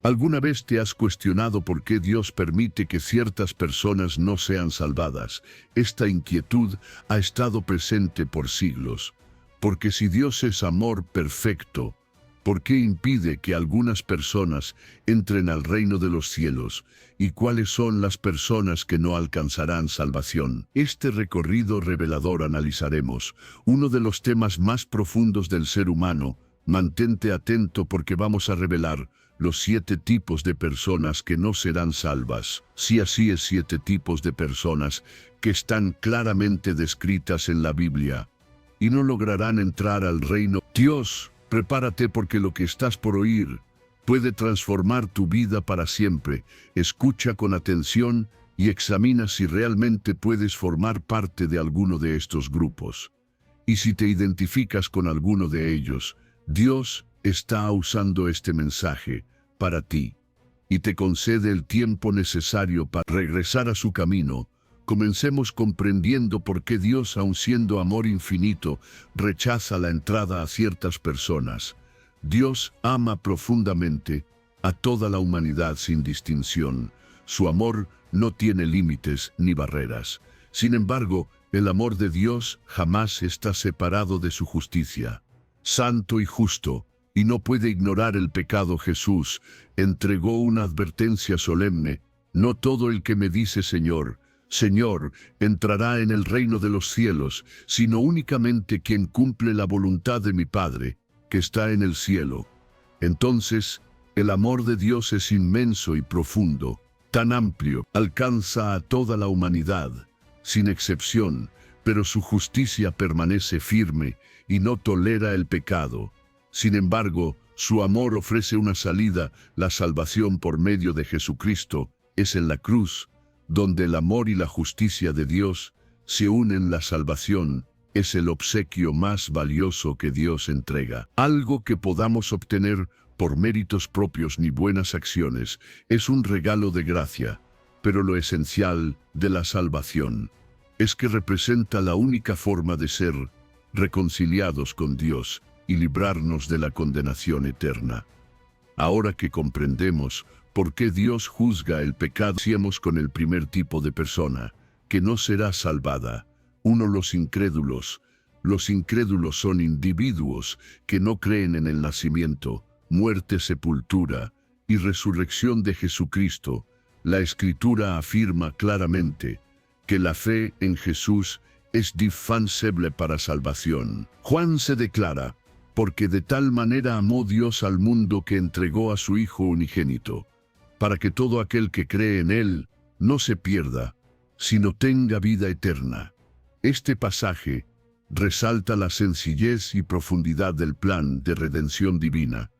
¿Alguna vez te has cuestionado por qué Dios permite que ciertas personas no sean salvadas? Esta inquietud ha estado presente por siglos. Porque si Dios es amor perfecto, ¿por qué impide que algunas personas entren al reino de los cielos? ¿Y cuáles son las personas que no alcanzarán salvación? Este recorrido revelador analizaremos uno de los temas más profundos del ser humano. Mantente atento porque vamos a revelar los 7 tipos de personas que no serán salvas. Si así es, 7 tipos de personas que están claramente descritas en la Biblia y no lograrán entrar al reino. Dios, prepárate porque lo que estás por oír puede transformar tu vida para siempre. Escucha con atención y examina si realmente puedes formar parte de alguno de estos grupos. Y si te identificas con alguno de ellos, Dios está usando este mensaje para ti y te concede el tiempo necesario para regresar a su camino. Comencemos comprendiendo por qué Dios, aun siendo amor infinito, rechaza la entrada a ciertas personas. Dios ama profundamente a toda la humanidad sin distinción. Su amor no tiene límites ni barreras. Sin embargo, el amor de Dios jamás está separado de su justicia. Santo y justo, y no puede ignorar el pecado. Jesús entregó una advertencia solemne: no todo el que me dice Señor, Señor, entrará en el reino de los cielos, sino únicamente quien cumple la voluntad de mi Padre, que está en el cielo. Entonces, el amor de Dios es inmenso y profundo, tan amplio, alcanza a toda la humanidad, sin excepción, pero su justicia permanece firme y no tolera el pecado. Sin embargo, su amor ofrece una salida. La salvación por medio de Jesucristo es en la cruz, donde el amor y la justicia de Dios se unen. La salvación es el obsequio más valioso que Dios entrega. Algo que podamos obtener por méritos propios ni buenas acciones. Es un regalo de gracia, pero lo esencial de la salvación es que representa la única forma de ser reconciliados con Dios y librarnos de la condenación eterna. Ahora que comprendemos por qué Dios juzga el pecado, iniciemos con el primer tipo de persona que no será salvada. 1. Los incrédulos. Los incrédulos son individuos que no creen en el nacimiento, muerte, sepultura y resurrección de Jesucristo. La Escritura afirma claramente que la fe en Jesús es indispensable para salvación. Juan se declara: porque de tal manera amó Dios al mundo que entregó a su Hijo unigénito, para que todo aquel que cree en Él no se pierda, sino tenga vida eterna. Este pasaje resalta la sencillez y profundidad del plan de redención divina.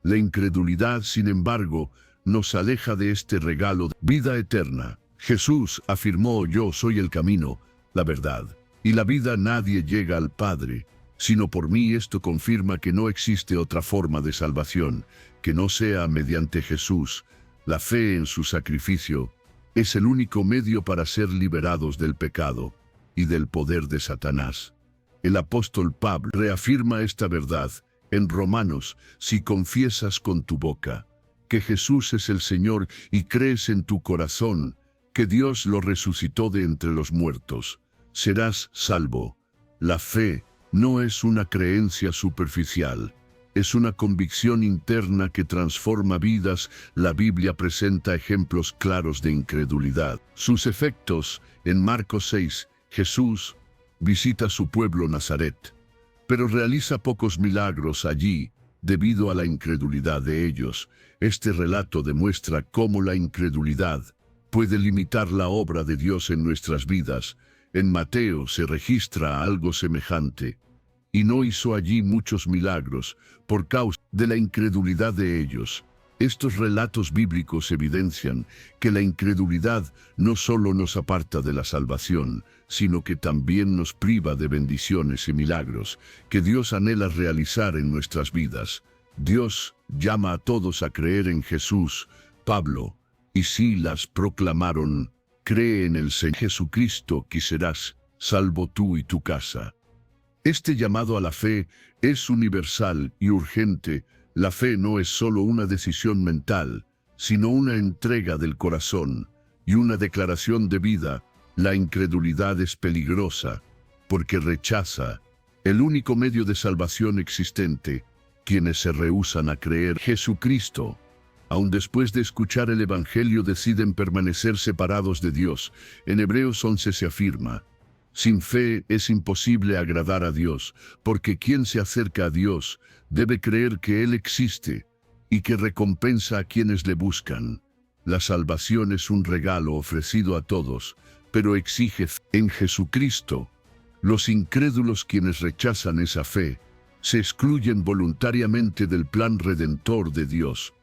La incredulidad, sin embargo, nos aleja de este regalo de vida eterna. Jesús afirmó: yo soy el camino, la verdad y la vida. Nadie llega al Padre sino por mí. Esto confirma que no existe otra forma de salvación que no sea mediante Jesús. La fe en su sacrificio es el único medio para ser liberados del pecado y del poder de Satanás. El apóstol Pablo reafirma esta verdad en Romanos: si confiesas con tu boca que Jesús es el Señor y crees en tu corazón que Dios lo resucitó de entre los muertos, serás salvo. La fe no es una creencia superficial, es una convicción interna que transforma vidas. La Biblia presenta ejemplos claros de incredulidad. Sus efectos: en Marcos 6, Jesús visita su pueblo Nazaret, pero realiza pocos milagros allí debido a la incredulidad de ellos. Este relato demuestra cómo la incredulidad puede limitar la obra de Dios en nuestras vidas. En Mateo se registra algo semejante: y no hizo allí muchos milagros por causa de la incredulidad de ellos. Estos relatos bíblicos evidencian que la incredulidad no solo nos aparta de la salvación, sino que también nos priva de bendiciones y milagros que Dios anhela realizar en nuestras vidas. Dios llama a todos a creer en Jesús. Pablo y Silas proclamaron: cree en el Señor Jesucristo y serás salvo tú y tu casa. Este llamado a la fe es universal y urgente. La fe no es solo una decisión mental, sino una entrega del corazón y una declaración de vida. La incredulidad es peligrosa porque rechaza el único medio de salvación existente. Quienes se rehúsan a creer Jesucristo, aun después de escuchar el Evangelio, deciden permanecer separados de Dios. En Hebreos 11 se afirma: sin fe es imposible agradar a Dios, porque quien se acerca a Dios debe creer que Él existe y que recompensa a quienes le buscan. La salvación es un regalo ofrecido a todos, pero exige fe en Jesucristo. Los incrédulos, quienes rechazan esa fe, se excluyen voluntariamente del plan redentor de Dios.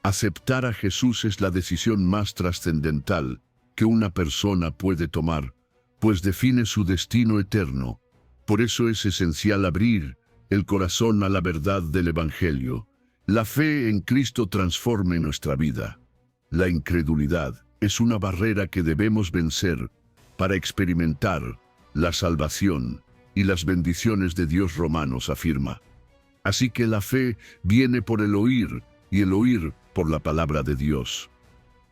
Aceptar a Jesús es la decisión más trascendental que una persona puede tomar, pues define su destino eterno. Por eso es esencial abrir el corazón a la verdad del Evangelio. La fe en Cristo transforma nuestra vida. La incredulidad es una barrera que debemos vencer para experimentar la salvación y las bendiciones de Dios. Romanos afirma: así que la fe viene por el oír, y el oír por la palabra de Dios.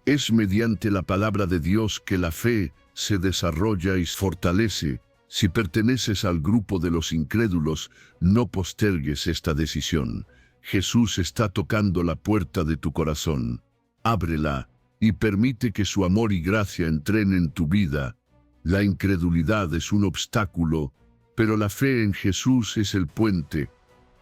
Es mediante la palabra de Dios que la fe se desarrolla y se fortalece. Si perteneces al grupo de los incrédulos, no postergues esta decisión. Jesús está tocando la puerta de tu corazón. Ábrela y permite que su amor y gracia entren en tu vida. La incredulidad es un obstáculo, pero la fe en Jesús es el puente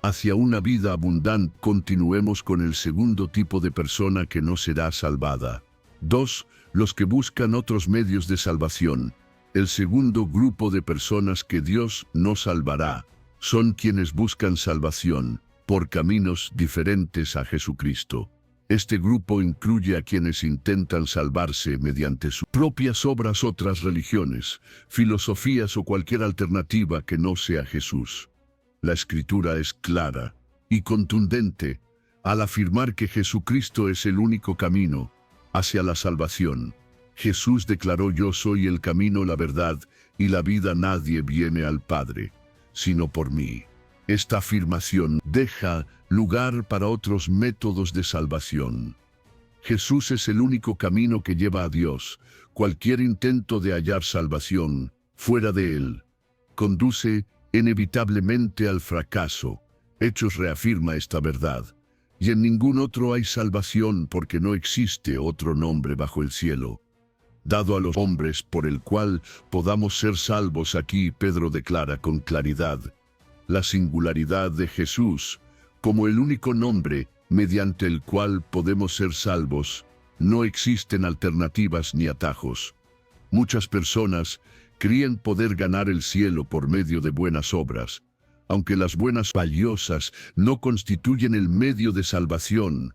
hacia una vida abundante. Continuemos con el segundo tipo de persona que no será salvada. 2. Los que buscan otros medios de salvación. El segundo grupo de personas que Dios no salvará son quienes buscan salvación por caminos diferentes a Jesucristo. Este grupo incluye a quienes intentan salvarse mediante sus propias obras, otras religiones, filosofías o cualquier alternativa que no sea Jesús. La Escritura es clara y contundente al afirmar que Jesucristo es el único camino hacia la salvación. Jesús declaró: yo soy el camino, la verdad y la vida. Nadie viene al Padre sino por mí. Esta afirmación deja lugar para otros métodos de salvación. Jesús es el único camino que lleva a Dios. Cualquier intento de hallar salvación fuera de Él conduce inevitablemente al fracaso. Hechos reafirma esta verdad. Y en ningún otro hay salvación, porque no existe otro nombre bajo el cielo dado a los hombres por el cual podamos ser salvos. Aquí Pedro declara con claridad la singularidad de Jesús como el único nombre mediante el cual podemos ser salvos. No existen alternativas ni atajos. Muchas personas creen poder ganar el cielo por medio de buenas obras, aunque las buenas valiosas no constituyen el medio de salvación.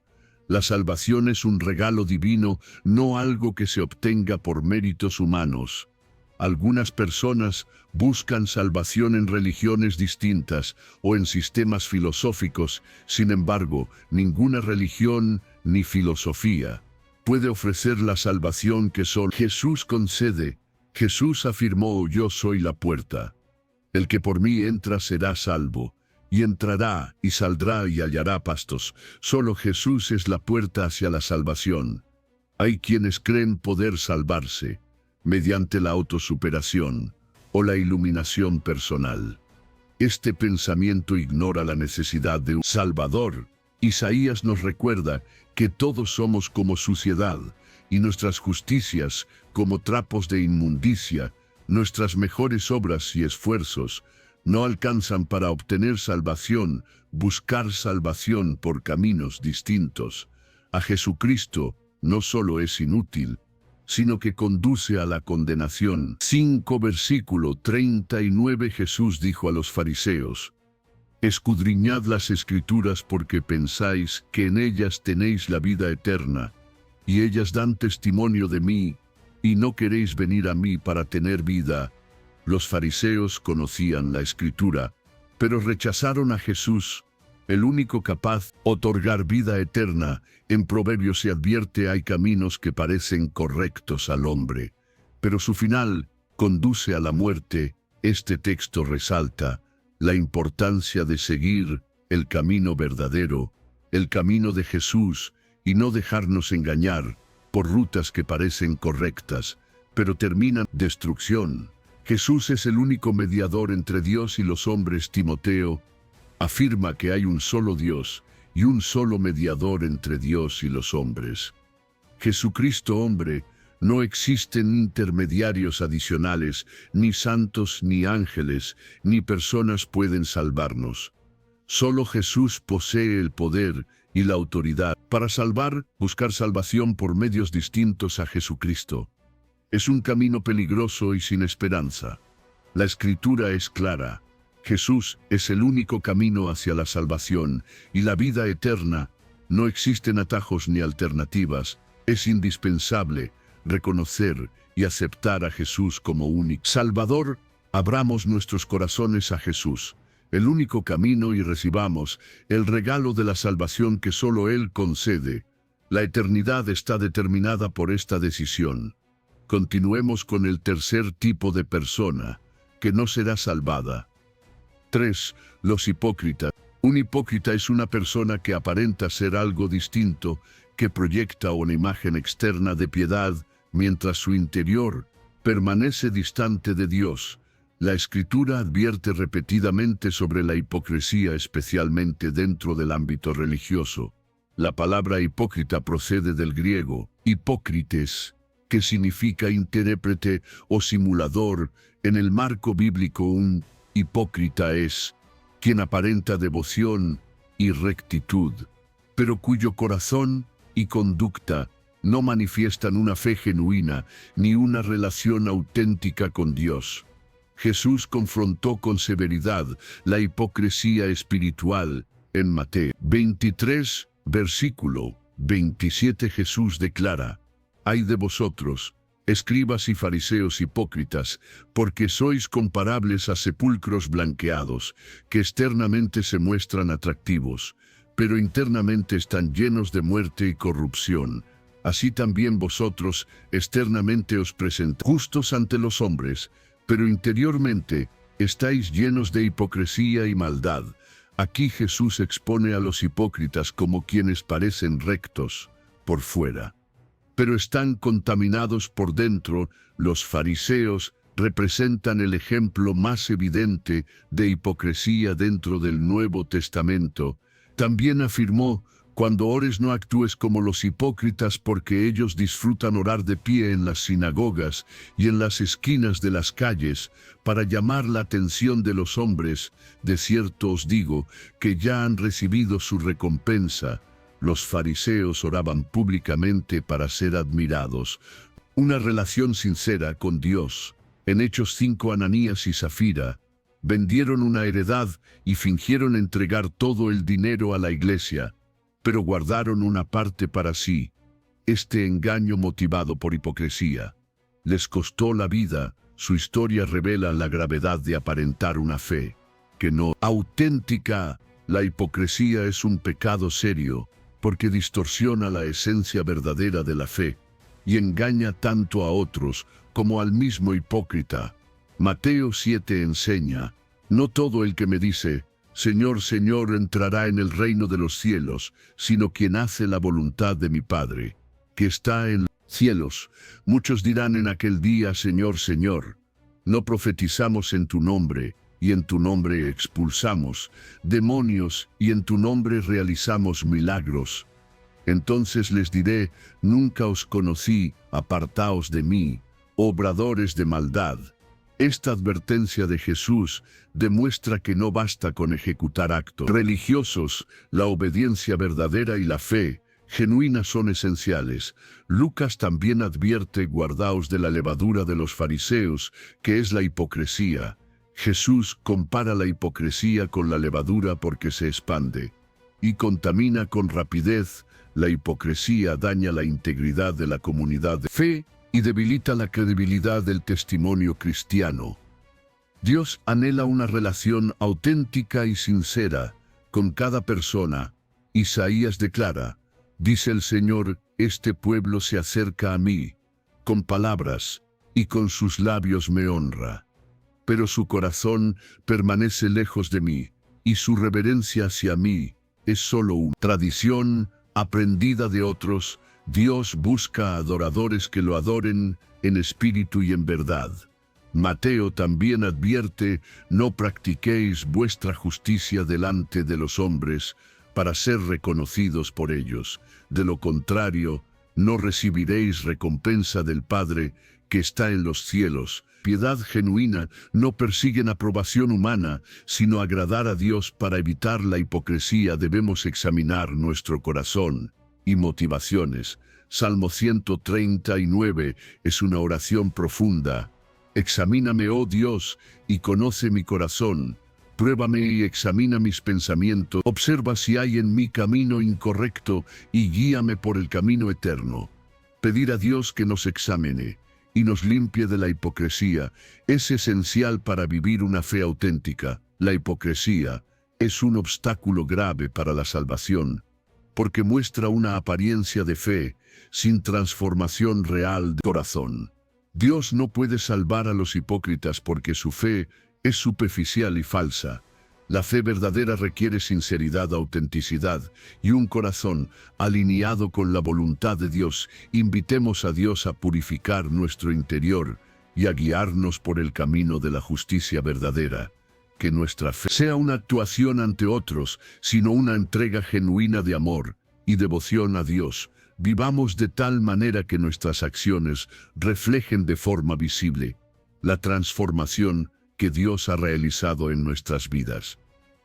La salvación es un regalo divino, no algo que se obtenga por méritos humanos. Algunas personas buscan salvación en religiones distintas o en sistemas filosóficos. Sin embargo, ninguna religión ni filosofía puede ofrecer la salvación que solo Jesús concede. Jesús afirmó: yo soy la puerta. El que por mí entra será salvo, y entrará y saldrá y hallará pastos. Solo Jesús es la puerta hacia la salvación. Hay quienes creen poder salvarse mediante la autosuperación o la iluminación personal. Este pensamiento ignora la necesidad de un Salvador. Isaías nos recuerda que todos somos como suciedad, y nuestras justicias como trapos de inmundicia. Nuestras mejores obras y esfuerzos no alcanzan para obtener salvación. Buscar salvación por caminos distintos a Jesucristo no solo es inútil, sino que conduce a la condenación. 5 versículo 39. Jesús dijo a los fariseos: escudriñad las Escrituras, porque pensáis que en ellas tenéis la vida eterna, y ellas dan testimonio de mí, y no queréis venir a mí para tener vida. Los fariseos conocían la Escritura, pero rechazaron a Jesús, el único capaz de otorgar vida eterna. En Proverbios se advierte: hay caminos que parecen correctos al hombre, pero su final conduce a la muerte. Este texto resalta la importancia de seguir el camino verdadero, el camino de Jesús, y no dejarnos engañar por rutas que parecen correctas, pero terminan en destrucción. Jesús es el único mediador entre Dios y los hombres. Timoteo afirma que hay un solo Dios y un solo mediador entre Dios y los hombres. Jesucristo hombre. No existen intermediarios adicionales, ni santos, ni ángeles, ni personas pueden salvarnos. Solo Jesús posee el poder y la autoridad para salvar. Buscar salvación por medios distintos a Jesucristo es un camino peligroso y sin esperanza. La Escritura es clara. Jesús es el único camino hacia la salvación y la vida eterna. No existen atajos ni alternativas. Es indispensable reconocer y aceptar a Jesús como único Salvador. Abramos nuestros corazones a Jesús, el único camino, y recibamos el regalo de la salvación que solo Él concede. La eternidad está determinada por esta decisión. Continuemos con el tercer tipo de persona que no será salvada. 3. Los hipócritas. Un hipócrita es una persona que aparenta ser algo distinto, que proyecta una imagen externa de piedad, mientras su interior permanece distante de Dios. La Escritura advierte repetidamente sobre la hipocresía, especialmente dentro del ámbito religioso. La palabra hipócrita procede del griego hipócrites, que significa intérprete o simulador. En el marco bíblico, un hipócrita es quien aparenta devoción y rectitud, pero cuyo corazón y conducta no manifiestan una fe genuina ni una relación auténtica con Dios. Jesús confrontó con severidad la hipocresía espiritual. En Mateo 23, versículo 27, Jesús declara: «Ay de vosotros, escribas y fariseos hipócritas, porque sois comparables a sepulcros blanqueados, que externamente se muestran atractivos, pero internamente están llenos de muerte y corrupción. Así también vosotros externamente os presentáis justos ante los hombres, pero interiormente estáis llenos de hipocresía y maldad». Aquí Jesús expone a los hipócritas como quienes parecen rectos por fuera, pero están contaminados por dentro. Los fariseos representan el ejemplo más evidente de hipocresía dentro del Nuevo Testamento. También afirmó: «Cuando ores no actúes como los hipócritas, porque ellos disfrutan orar de pie en las sinagogas y en las esquinas de las calles para llamar la atención de los hombres. De cierto os digo que ya han recibido su recompensa». Los fariseos oraban públicamente para ser admirados. Una relación sincera con Dios. En Hechos 5, Ananías y Zafira vendieron una heredad y fingieron entregar todo el dinero a la iglesia, pero guardaron una parte para sí. Este engaño, motivado por hipocresía, les costó la vida. Su historia revela la gravedad de aparentar una fe que no auténtica. La hipocresía es un pecado serio, porque distorsiona la esencia verdadera de la fe y engaña tanto a otros como al mismo hipócrita. Mateo 7 enseña: «No todo el que me dice, Señor, Señor, entrará en el reino de los cielos, sino quien hace la voluntad de mi Padre, que está en los cielos». Muchos dirán en aquel día: «Señor, Señor, ¿no profetizamos en tu nombre, y en tu nombre expulsamos demonios, y en tu nombre realizamos milagros?» Entonces les diré: «Nunca os conocí, apartaos de mí, obradores de maldad». Esta advertencia de Jesús demuestra que no basta con ejecutar actos religiosos. La obediencia verdadera y la fe genuina son esenciales. Lucas también advierte: «Guardaos de la levadura de los fariseos, que es la hipocresía». Jesús compara la hipocresía con la levadura porque se expande y contamina con rapidez. La hipocresía daña la integridad de la comunidad de fe y debilita la credibilidad del testimonio cristiano. Dios anhela una relación auténtica y sincera con cada persona. Isaías declara: «Dice el Señor, este pueblo se acerca a mí con palabras y con sus labios me honra, pero su corazón permanece lejos de mí, y su reverencia hacia mí es solo una tradición». aprendida de otros, Dios busca adoradores que lo adoren en espíritu y en verdad. Mateo también advierte: no practiquéis vuestra justicia delante de los hombres para ser reconocidos por ellos. De lo contrario, no recibiréis recompensa del Padre que está en los cielos. Piedad genuina no persigue aprobación humana, sino agradar a Dios. Para evitar la hipocresía debemos examinar nuestro corazón y motivaciones. Salmo 139 es una oración profunda. Examíname, oh Dios, y conoce mi corazón. Pruébame y examina mis pensamientos. Observa si hay en mí camino incorrecto y guíame por el camino eterno. Pedir a Dios que nos examine y nos limpie de la hipocresía es esencial para vivir una fe auténtica. La hipocresía es un obstáculo grave para la salvación, porque muestra una apariencia de fe sin transformación real de corazón. Dios no puede salvar a los hipócritas porque su fe es superficial y falsa. La fe verdadera requiere sinceridad, autenticidad y un corazón alineado con la voluntad de Dios. Invitemos a Dios a purificar nuestro interior y a guiarnos por el camino de la justicia verdadera. Que nuestra fe sea una actuación ante otros, sino una entrega genuina de amor y devoción a Dios. Vivamos de tal manera que nuestras acciones reflejen de forma visible la transformación que Dios ha realizado en nuestras vidas.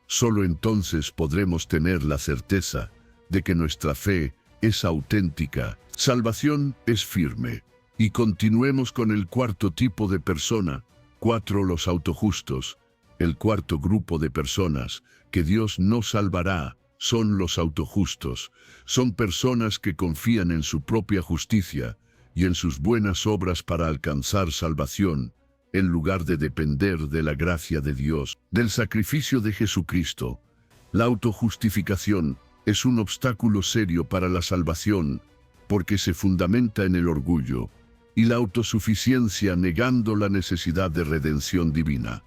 Solo entonces podremos tener la certeza de que nuestra fe es auténtica. Salvación es firme. Y continuemos con el cuarto tipo de persona. 4. Los autojustos. El cuarto grupo de personas que Dios no salvará son los autojustos. Son personas que confían en su propia justicia y en sus buenas obras para alcanzar salvación, en lugar de depender de la gracia de Dios, del sacrificio de Jesucristo. La autojustificación es un obstáculo serio para la salvación, porque se fundamenta en el orgullo y la autosuficiencia, negando la necesidad de redención divina.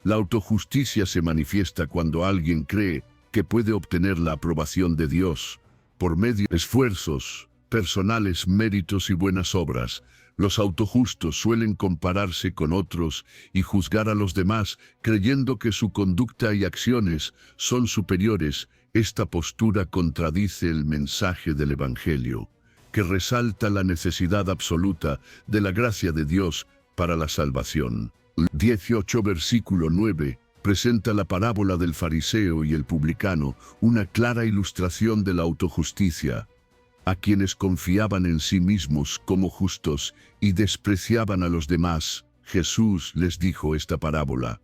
La autojusticia se manifiesta cuando alguien cree que puede obtener la aprobación de Dios por medio de esfuerzos personales, méritos y buenas obras. Los autojustos suelen compararse con otros y juzgar a los demás, creyendo que su conducta y acciones son superiores. Esta postura contradice el mensaje del Evangelio, que resalta la necesidad absoluta de la gracia de Dios para la salvación. 18 versículo 9 presenta la parábola del fariseo y el publicano, una clara ilustración de la autojusticia. A quienes confiaban en sí mismos como justos y despreciaban a los demás, Jesús les dijo esta parábola.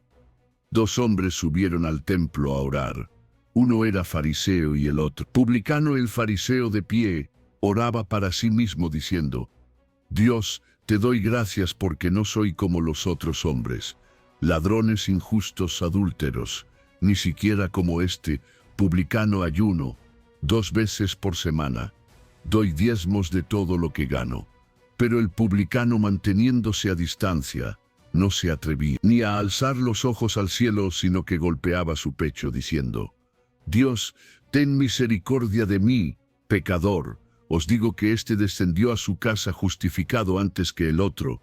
2 hombres subieron al templo a orar. Uno era fariseo y el otro publicano. El fariseo, de pie, oraba para sí mismo diciendo: Dios, te doy gracias porque no soy como los otros hombres, ladrones, injustos, adúlteros, ni siquiera como este publicano. Ayuno 2 veces por semana. Doy diezmos de todo lo que gano. Pero el publicano, manteniéndose a distancia, no se atrevía ni a alzar los ojos al cielo, sino que golpeaba su pecho diciendo: Dios, ten misericordia de mí, pecador. Os digo que éste descendió a su casa justificado antes que el otro,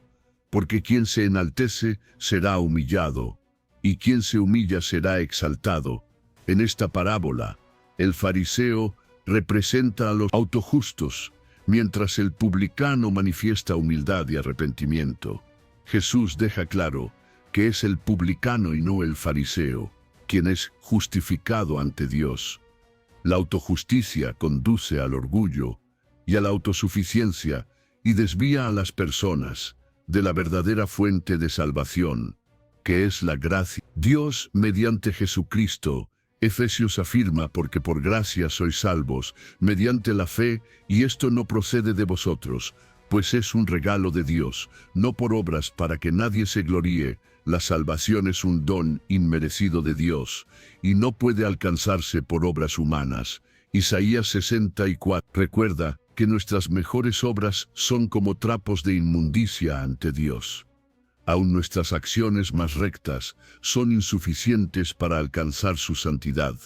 porque quien se enaltece será humillado, y quien se humilla será exaltado. En esta parábola, el fariseo representa a los autojustos, mientras el publicano manifiesta humildad y arrepentimiento. Jesús deja claro que es el publicano y no el fariseo quien es justificado ante Dios. La autojusticia conduce al orgullo y a la autosuficiencia y desvía a las personas de la verdadera fuente de salvación, que es la gracia. Dios mediante Jesucristo. Efesios afirma: porque por gracia sois salvos, mediante la fe, y esto no procede de vosotros, pues es un regalo de Dios, no por obras para que nadie se gloríe. La salvación es un don inmerecido de Dios, y no puede alcanzarse por obras humanas. Isaías 64. Recuerda que nuestras mejores obras son como trapos de inmundicia ante Dios. Aun nuestras acciones más rectas son insuficientes para alcanzar su santidad.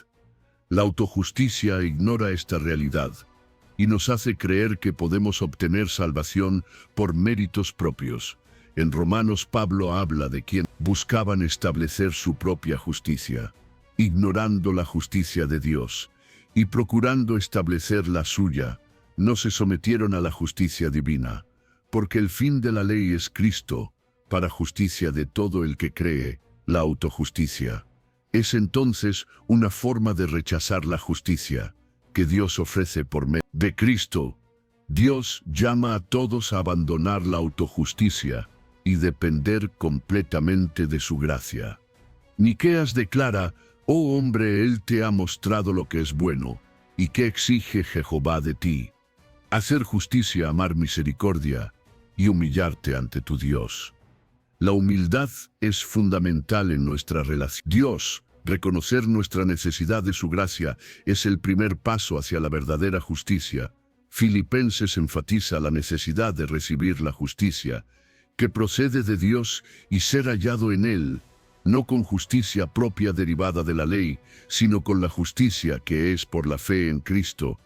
La autojusticia ignora esta realidad, y nos hace creer que podemos obtener salvación por méritos propios. En Romanos, Pablo habla de quien buscaban establecer su propia justicia, ignorando la justicia de Dios y procurando establecer la suya, no se sometieron a la justicia divina, porque el fin de la ley es Cristo, para justicia de todo el que cree, la autojusticia. Es entonces una forma de rechazar la justicia que Dios ofrece por medio de Cristo. Dios llama a todos a abandonar la autojusticia y depender completamente de su gracia. Miqueas declara: «Oh hombre, Él te ha mostrado lo que es bueno, y qué exige Jehová de ti: hacer justicia, amar misericordia y humillarte ante tu Dios». La humildad es fundamental en nuestra relación. Dios, reconocer nuestra necesidad de su gracia, es el primer paso hacia la verdadera justicia. Filipenses enfatiza la necesidad de recibir la justicia que procede de Dios y ser hallado en Él, no con justicia propia derivada de la ley, sino con la justicia que es por la fe en Cristo.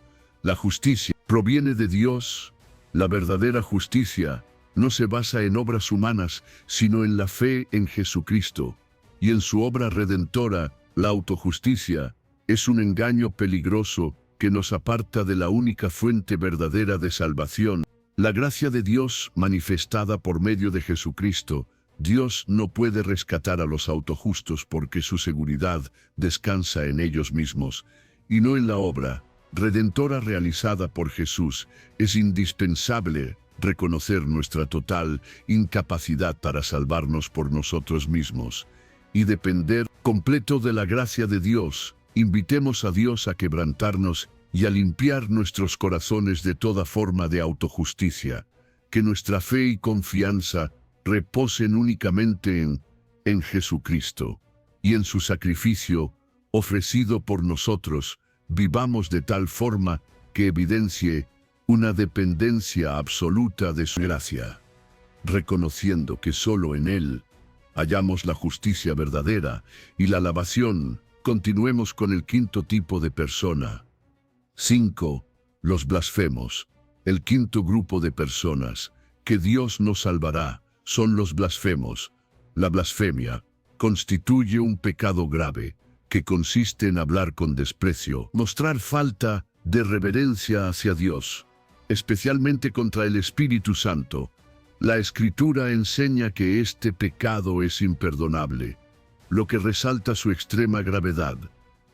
La justicia proviene de Dios. La verdadera justicia no se basa en obras humanas, sino en la fe en Jesucristo y en su obra redentora. La autojusticia es un engaño peligroso que nos aparta de la única fuente verdadera de salvación, la gracia de Dios manifestada por medio de Jesucristo. Dios no puede rescatar a los autojustos porque su seguridad descansa en ellos mismos y no en la obra redentora realizada por Jesús. Es indispensable reconocer nuestra total incapacidad para salvarnos por nosotros mismos y depender completo de la gracia de Dios. Invitemos a Dios a quebrantarnos y a limpiar nuestros corazones de toda forma de autojusticia. Que nuestra fe y confianza reposen únicamente en Jesucristo y en su sacrificio ofrecido por nosotros. Vivamos de tal forma que evidencie una dependencia absoluta de su gracia, reconociendo que solo en Él hallamos la justicia verdadera y la lavación. Continuemos con el quinto tipo de persona. 5. Los blasfemos. El quinto grupo de personas que Dios nos salvará son los blasfemos. La blasfemia constituye un pecado grave que consiste en hablar con desprecio, mostrar falta de reverencia hacia Dios, especialmente contra el Espíritu Santo. La Escritura enseña que este pecado es imperdonable, lo que resalta su extrema gravedad.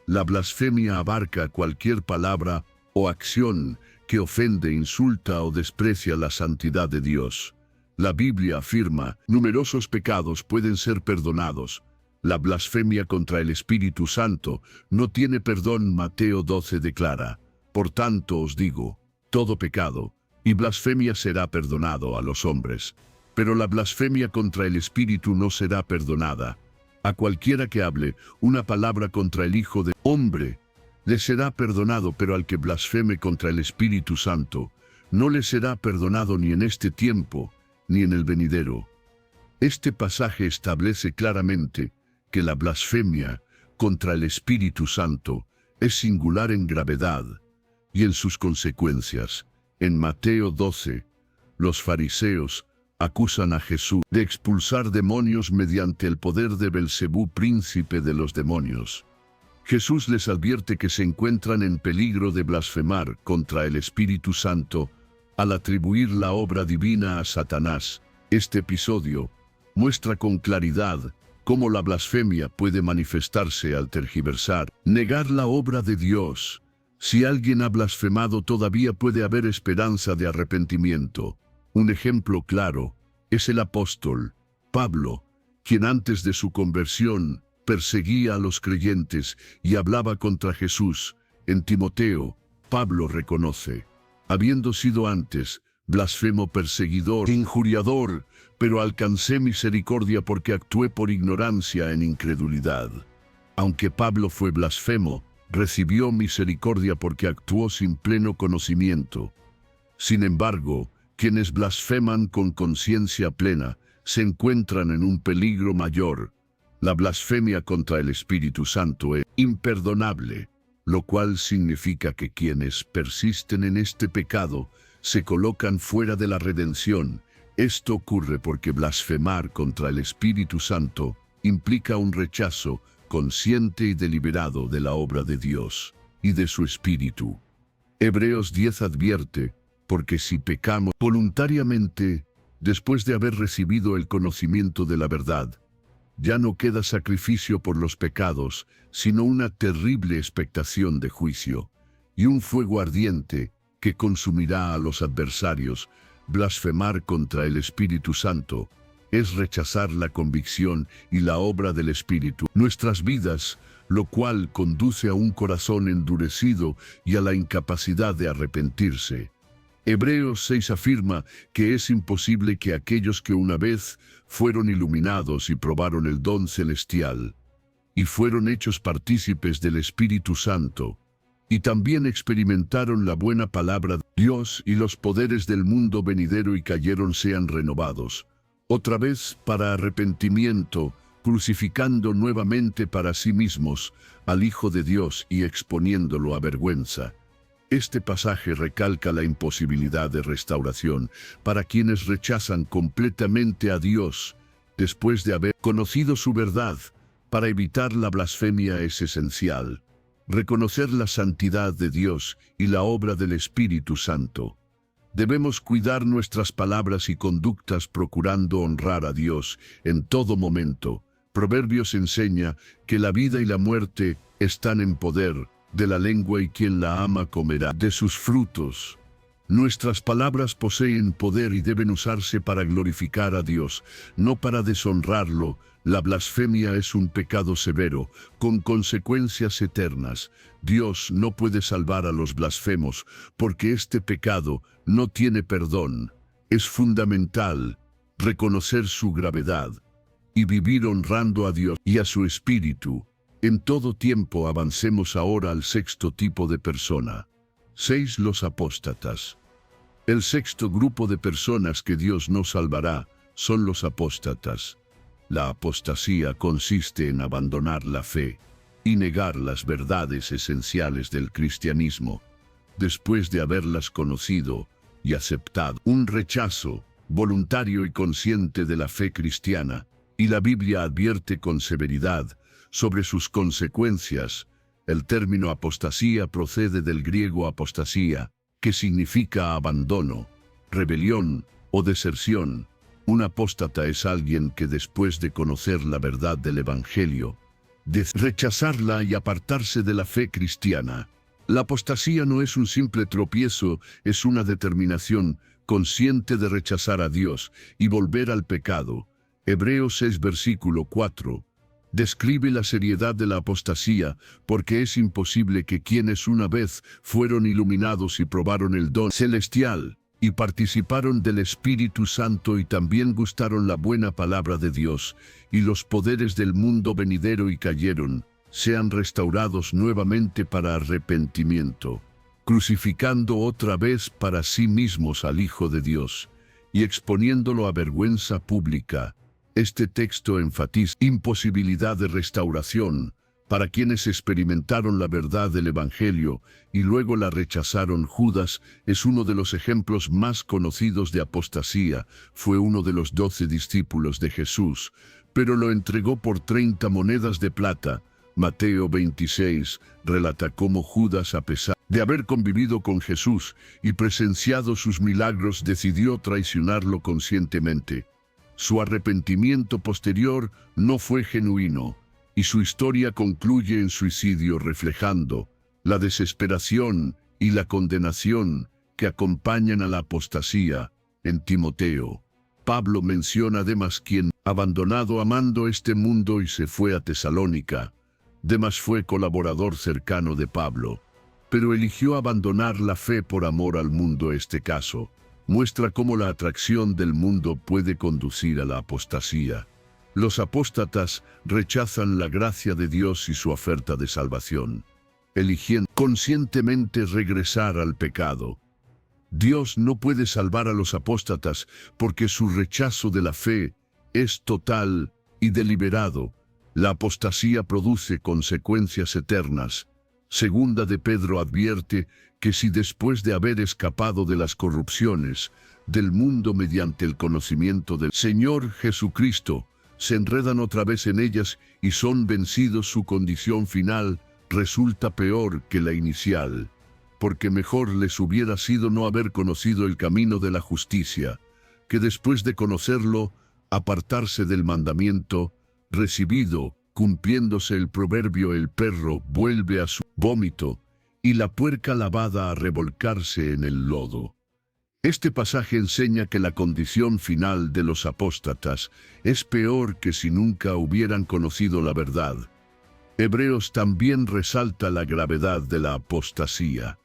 La blasfemia abarca cualquier palabra o acción que ofende, insulta o desprecia la santidad de Dios. La Biblia afirma: numerosos pecados pueden ser perdonados. La blasfemia contra el Espíritu Santo no tiene perdón. Mateo 12 declara: por tanto os digo, todo pecado y blasfemia será perdonado a los hombres, pero la blasfemia contra el Espíritu no será perdonada. A cualquiera que hable una palabra contra el Hijo del Hombre le será perdonado, pero al que blasfeme contra el Espíritu Santo no le será perdonado ni en este tiempo ni en el venidero. Este pasaje establece claramente que la blasfemia contra el Espíritu Santo es singular en gravedad y en sus consecuencias. En Mateo 12, los fariseos acusan a Jesús de expulsar demonios mediante el poder de Belcebú, príncipe de los demonios. Jesús les advierte que se encuentran en peligro de blasfemar contra el Espíritu Santo al atribuir la obra divina a Satanás. Este episodio muestra con claridad cómo la blasfemia puede manifestarse al tergiversar, negar la obra de Dios. Si alguien ha blasfemado, todavía puede haber esperanza de arrepentimiento. Un ejemplo claro es el apóstol Pablo, quien antes de su conversión perseguía a los creyentes y hablaba contra Jesús. En Timoteo, Pablo reconoce: habiendo sido antes blasfemo, perseguidor, injuriador, pero alcancé misericordia porque actué por ignorancia en incredulidad. Aunque Pablo fue blasfemo, recibió misericordia porque actuó sin pleno conocimiento. Sin embargo, quienes blasfeman con conciencia plena se encuentran en un peligro mayor. La blasfemia contra el Espíritu Santo es imperdonable. lo cual significa que quienes persisten en este pecado se colocan fuera de la redención. Esto ocurre porque blasfemar contra el Espíritu Santo implica un rechazo consciente y deliberado de la obra de Dios y de su Espíritu. Hebreos 10 advierte, porque si pecamos voluntariamente, después de haber recibido el conocimiento de la verdad, ya no queda sacrificio por los pecados, sino una terrible expectación de juicio, y un fuego ardiente que consumirá a los adversarios. Blasfemar contra el Espíritu Santo es rechazar la convicción y la obra del Espíritu en nuestras vidas, lo cual conduce a un corazón endurecido y a la incapacidad de arrepentirse. Hebreos 6 afirma que es imposible que aquellos que una vez fueron iluminados y probaron el don celestial, y fueron hechos partícipes del Espíritu Santo, y también experimentaron la buena palabra de Dios y los poderes del mundo venidero y cayeron, sean renovados, otra vez para arrepentimiento, crucificando nuevamente para sí mismos al Hijo de Dios y exponiéndolo a vergüenza. Este pasaje recalca la imposibilidad de restauración para quienes rechazan completamente a Dios después de haber conocido su verdad. Para evitar la blasfemia es esencial reconocer la santidad de Dios y la obra del Espíritu Santo. Debemos cuidar nuestras palabras y conductas procurando honrar a Dios en todo momento. Proverbios enseña que la vida y la muerte están en poder de la lengua y quien la ama comerá de sus frutos. Nuestras palabras poseen poder y deben usarse para glorificar a Dios, no para deshonrarlo. La blasfemia es un pecado severo, con consecuencias eternas. Dios no puede salvar a los blasfemos, porque este pecado no tiene perdón. Es fundamental reconocer su gravedad y vivir honrando a Dios y a su Espíritu. En todo tiempo avancemos ahora al sexto tipo de persona. 6. Los apóstatas. El sexto grupo de personas que Dios no salvará son los apóstatas. La apostasía consiste en abandonar la fe y negar las verdades esenciales del cristianismo, después de haberlas conocido y aceptado. Un rechazo voluntario y consciente de la fe cristiana, y la Biblia advierte con severidad sobre sus consecuencias. El término apostasía procede del griego apostasía, que significa abandono, rebelión o deserción. Un apóstata es alguien que después de conocer la verdad del Evangelio, de rechazarla y apartarse de la fe cristiana. La apostasía no es un simple tropiezo, es una determinación consciente de rechazar a Dios y volver al pecado. Hebreos 6 versículo 4 describe la seriedad de la apostasía, porque es imposible que quienes una vez fueron iluminados y probaron el don celestial, y participaron del Espíritu Santo y también gustaron la buena palabra de Dios, y los poderes del mundo venidero y cayeron, sean restaurados nuevamente para arrepentimiento, crucificando otra vez para sí mismos al Hijo de Dios, y exponiéndolo a vergüenza pública. Este texto enfatiza la imposibilidad de restauración para quienes experimentaron la verdad del Evangelio y luego la rechazaron. Judas es uno de los ejemplos más conocidos de apostasía. Fue uno de los 12 discípulos de Jesús, pero lo entregó por 30 monedas de plata. Mateo 26 relata cómo Judas, a pesar de haber convivido con Jesús y presenciado sus milagros, decidió traicionarlo conscientemente. Su arrepentimiento posterior no fue genuino, y su historia concluye en suicidio, reflejando la desesperación y la condenación que acompañan a la apostasía. En Timoteo, Pablo menciona a Demas, quien, abandonado amando este mundo, y se fue a Tesalónica. Demas fue colaborador cercano de Pablo, pero eligió abandonar la fe por amor al mundo. Este caso muestra cómo la atracción del mundo puede conducir a la apostasía. Los apóstatas rechazan la gracia de Dios y su oferta de salvación, eligiendo conscientemente regresar al pecado. Dios no puede salvar a los apóstatas porque su rechazo de la fe es total y deliberado. La apostasía produce consecuencias eternas. Segunda de Pedro advierte que si después de haber escapado de las corrupciones del mundo mediante el conocimiento del Señor Jesucristo, se enredan otra vez en ellas y son vencidos, su condición final resulta peor que la inicial, porque mejor les hubiera sido no haber conocido el camino de la justicia, que después de conocerlo, apartarse del mandamiento recibido, cumpliéndose el proverbio: el perro vuelve a su vómito, y la puerca lavada a revolcarse en el lodo. Este pasaje enseña que la condición final de los apóstatas es peor que si nunca hubieran conocido la verdad. Hebreos también resalta la gravedad de la apostasía,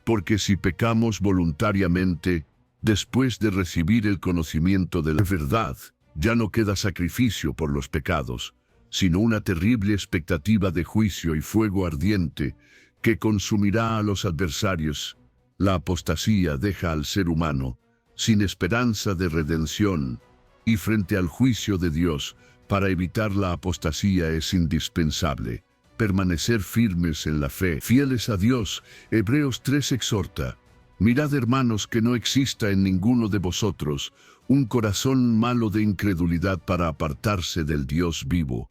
porque si pecamos voluntariamente, después de recibir el conocimiento de la verdad, ya no queda sacrificio por los pecados, sino una terrible expectativa de juicio y fuego ardiente que consumirá a los adversarios. La apostasía deja al ser humano sin esperanza de redención, y frente al juicio de Dios, para evitar la apostasía es indispensable permanecer firmes en la fe, fieles a Dios. Hebreos 3 exhorta: mirad, hermanos, que no exista en ninguno de vosotros un corazón malo de incredulidad para apartarse del Dios vivo.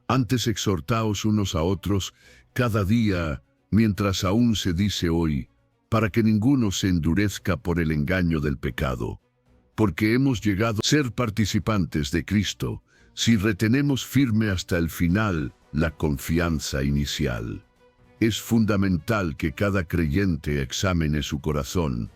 Antes exhortaos unos a otros cada día, mientras aún se dice hoy, para que ninguno se endurezca por el engaño del pecado. Porque hemos llegado a ser participantes de Cristo, si retenemos firme hasta el final la confianza inicial. Es fundamental que cada creyente examine su corazón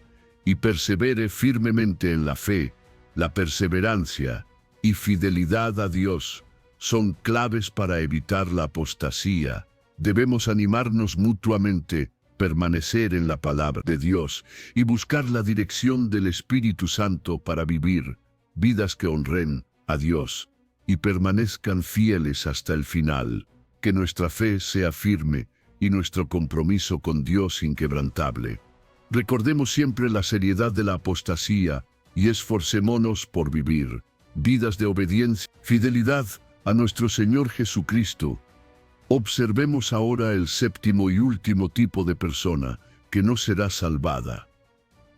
y persevere firmemente en la fe. La perseverancia y fidelidad a Dios son claves para evitar la apostasía. Debemos animarnos mutuamente, permanecer en la palabra de Dios y buscar la dirección del Espíritu Santo para vivir vidas que honren a Dios y permanezcan fieles hasta el final. Que nuestra fe sea firme y nuestro compromiso con Dios inquebrantable. Recordemos siempre la seriedad de la apostasía y esforcémonos por vivir vidas de obediencia, fidelidad a nuestro Señor Jesucristo. Observemos ahora el séptimo y último tipo de persona que no será salvada.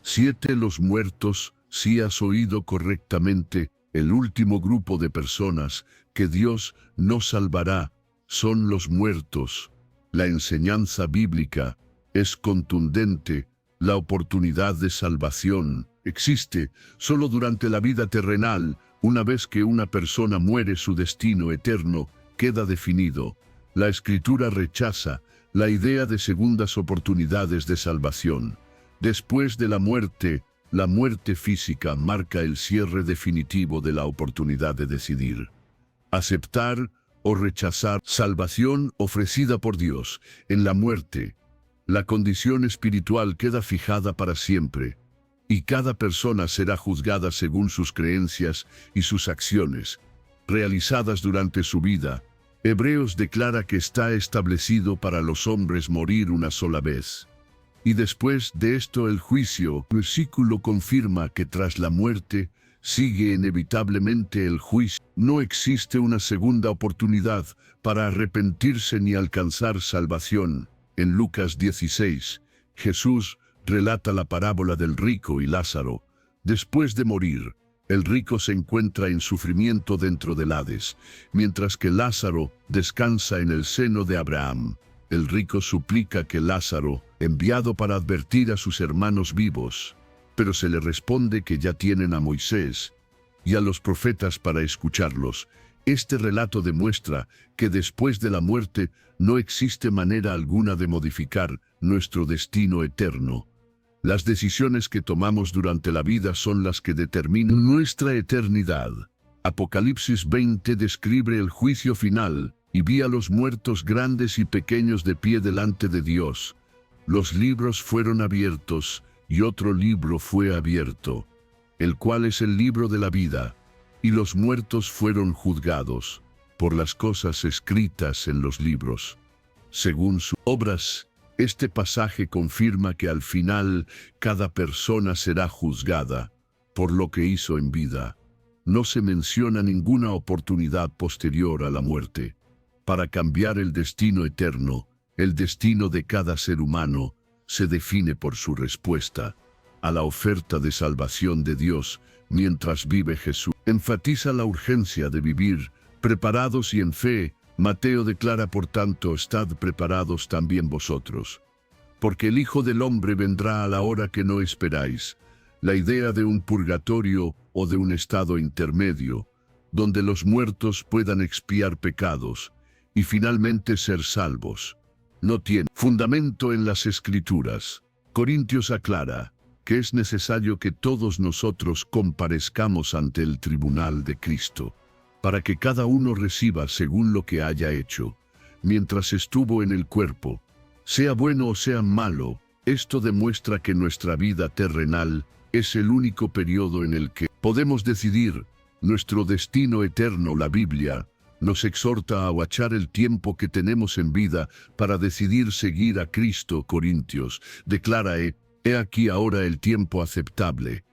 7. Los muertos. Si has oído correctamente, el último grupo de personas que Dios no salvará son los muertos. La enseñanza bíblica es contundente. La oportunidad de salvación existe solo durante la vida terrenal. Una vez que una persona muere, su destino eterno queda definido. La Escritura rechaza la idea de segundas oportunidades de salvación. Después de la muerte física marca el cierre definitivo de la oportunidad de decidir aceptar o rechazar salvación ofrecida por Dios. En la muerte, la condición espiritual queda fijada para siempre, y cada persona será juzgada según sus creencias y sus acciones realizadas durante su vida. Hebreos declara que está establecido para los hombres morir una sola vez, y después de esto el juicio. El versículo confirma que tras la muerte sigue inevitablemente el juicio. No existe una segunda oportunidad para arrepentirse ni alcanzar salvación. En Lucas 16, Jesús relata la parábola del rico y Lázaro. Después de morir, el rico se encuentra en sufrimiento dentro del Hades, mientras que Lázaro descansa en el seno de Abraham. El rico suplica que Lázaro, enviado para advertir a sus hermanos vivos, pero se le responde que ya tienen a Moisés y a los profetas para escucharlos. Este relato demuestra que después de la muerte no existe manera alguna de modificar nuestro destino eterno. Las decisiones que tomamos durante la vida son las que determinan nuestra eternidad. Apocalipsis 20 describe el juicio final: y vi a los muertos grandes y pequeños de pie delante de Dios. Los libros fueron abiertos, y otro libro fue abierto, el cual es el libro de la vida, y los muertos fueron juzgados por las cosas escritas en los libros, según sus obras. Este pasaje confirma que al final cada persona será juzgada por lo que hizo en vida. No se menciona ninguna oportunidad posterior a la muerte para cambiar el destino eterno. El destino de cada ser humano se define por su respuesta a la oferta de salvación de Dios mientras vive Jesús. Enfatiza la urgencia de vivir preparados y en fe. Mateo declara, por tanto, estad preparados también vosotros, porque el Hijo del Hombre vendrá a la hora que no esperáis. La idea de un purgatorio o de un estado intermedio, donde los muertos puedan expiar pecados y finalmente ser salvos, no tiene fundamento en las Escrituras. Corintios aclara que es necesario que todos nosotros comparezcamos ante el tribunal de Cristo, para que cada uno reciba según lo que haya hecho, mientras estuvo en el cuerpo, sea bueno o sea malo. Esto demuestra que nuestra vida terrenal es el único periodo en el que podemos decidir nuestro destino eterno. La Biblia nos exhorta a aguachar el tiempo que tenemos en vida para decidir seguir a Cristo. Corintios declara, he aquí ahora el tiempo aceptable,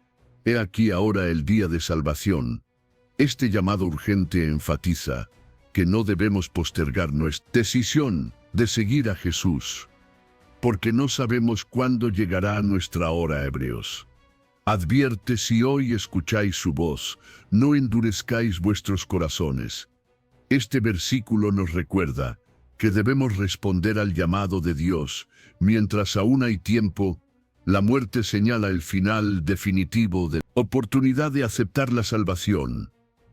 he aquí ahora el día de salvación. Este llamado urgente enfatiza que no debemos postergar nuestra decisión de seguir a Jesús, porque no sabemos cuándo llegará nuestra hora. Hebreos advierte: si hoy escucháis su voz, no endurezcáis vuestros corazones. Este versículo nos recuerda que debemos responder al llamado de Dios mientras aún hay tiempo. La muerte señala el final definitivo de la oportunidad de aceptar la salvación.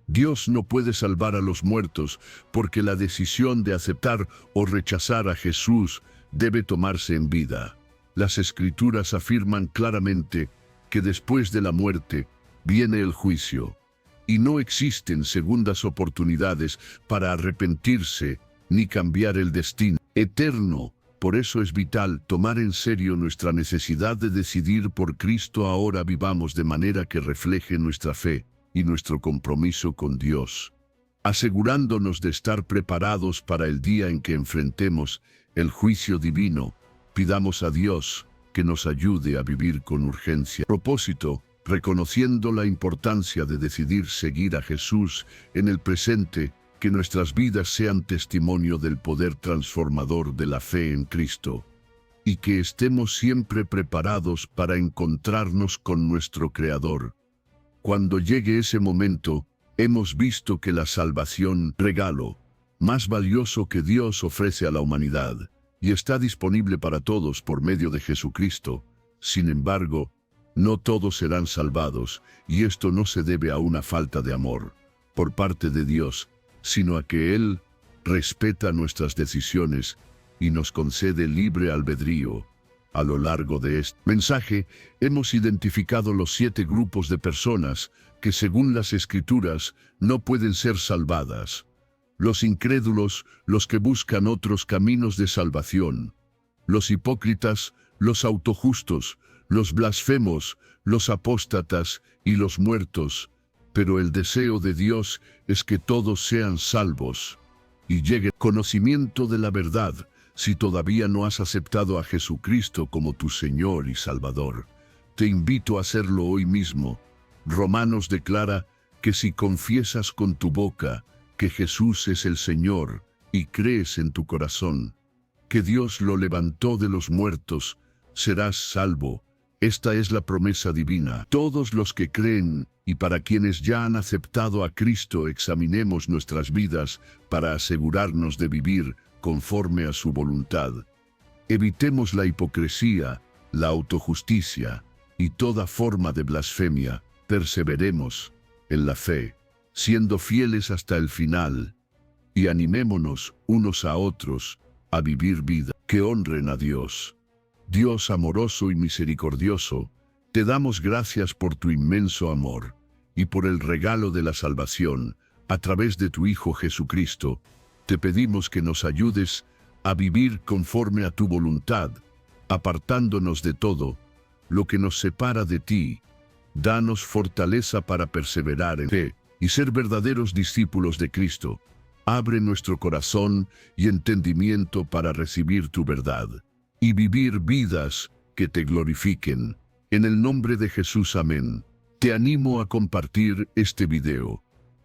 Dios no puede salvar a los muertos porque la decisión de aceptar o rechazar a Jesús debe tomarse en vida. Las Escrituras afirman claramente que después de la muerte viene el juicio, y no existen segundas oportunidades para arrepentirse ni cambiar el destino eterno. Por eso es vital tomar en serio nuestra necesidad de decidir por Cristo. Ahora vivamos de manera que refleje nuestra fe y nuestro compromiso con Dios, asegurándonos de estar preparados para el día en que enfrentemos el juicio divino. Pidamos a Dios que nos ayude a vivir con urgencia. Propósito: reconociendo la importancia de decidir seguir a Jesús en el presente, que nuestras vidas sean testimonio del poder transformador de la fe en Cristo, y que estemos siempre preparados para encontrarnos con nuestro Creador. Cuando llegue ese momento, hemos visto que la salvación, regalo más valioso que Dios ofrece a la humanidad, y está disponible para todos por medio de Jesucristo. Sin embargo, no todos serán salvados, y esto no se debe a una falta de amor por parte de Dios, sino a que Él respeta nuestras decisiones y nos concede libre albedrío. A lo largo de este mensaje, hemos identificado los 7 grupos de personas que, según las Escrituras, no pueden ser salvadas: los incrédulos, los que buscan otros caminos de salvación; los hipócritas, los autojustos, los blasfemos, los apóstatas y los muertos. Pero el deseo de Dios es que todos sean salvos y lleguen al conocimiento de la verdad. Si todavía no has aceptado a Jesucristo como tu Señor y Salvador, te invito a hacerlo hoy mismo. Romanos declara que si confiesas con tu boca que Jesús es el Señor y crees en tu corazón que Dios lo levantó de los muertos, serás salvo. Esta es la promesa divina. Todos los que creen y para quienes ya han aceptado a Cristo, examinemos nuestras vidas para asegurarnos de vivir conforme a su voluntad. Evitemos la hipocresía, la autojusticia y toda forma de blasfemia. Perseveremos en la fe, siendo fieles hasta el final, y animémonos unos a otros a vivir vida que honren a Dios. Dios amoroso y misericordioso, te damos gracias por tu inmenso amor y por el regalo de la salvación a través de tu Hijo Jesucristo. Te pedimos que nos ayudes a vivir conforme a tu voluntad, apartándonos de todo lo que nos separa de ti. Danos fortaleza para perseverar en fe y ser verdaderos discípulos de Cristo. Abre nuestro corazón y entendimiento para recibir tu verdad y vivir vidas que te glorifiquen. En el nombre de Jesús, amén. Te animo a compartir este video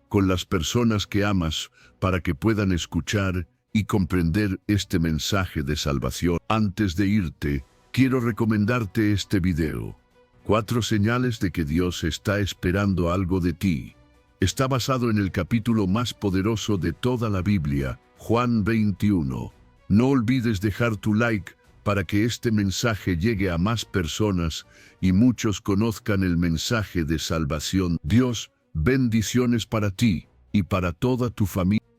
con las personas que amas para que puedan escuchar y comprender este mensaje de salvación. Antes de irte, quiero recomendarte este video. 4 señales de que Dios está esperando algo de ti. Está basado en el capítulo más poderoso de toda la Biblia, Juan 21. No olvides dejar tu like para que este mensaje llegue a más personas y muchos conozcan el mensaje de salvación. Dios, bendiciones para ti y para toda tu familia.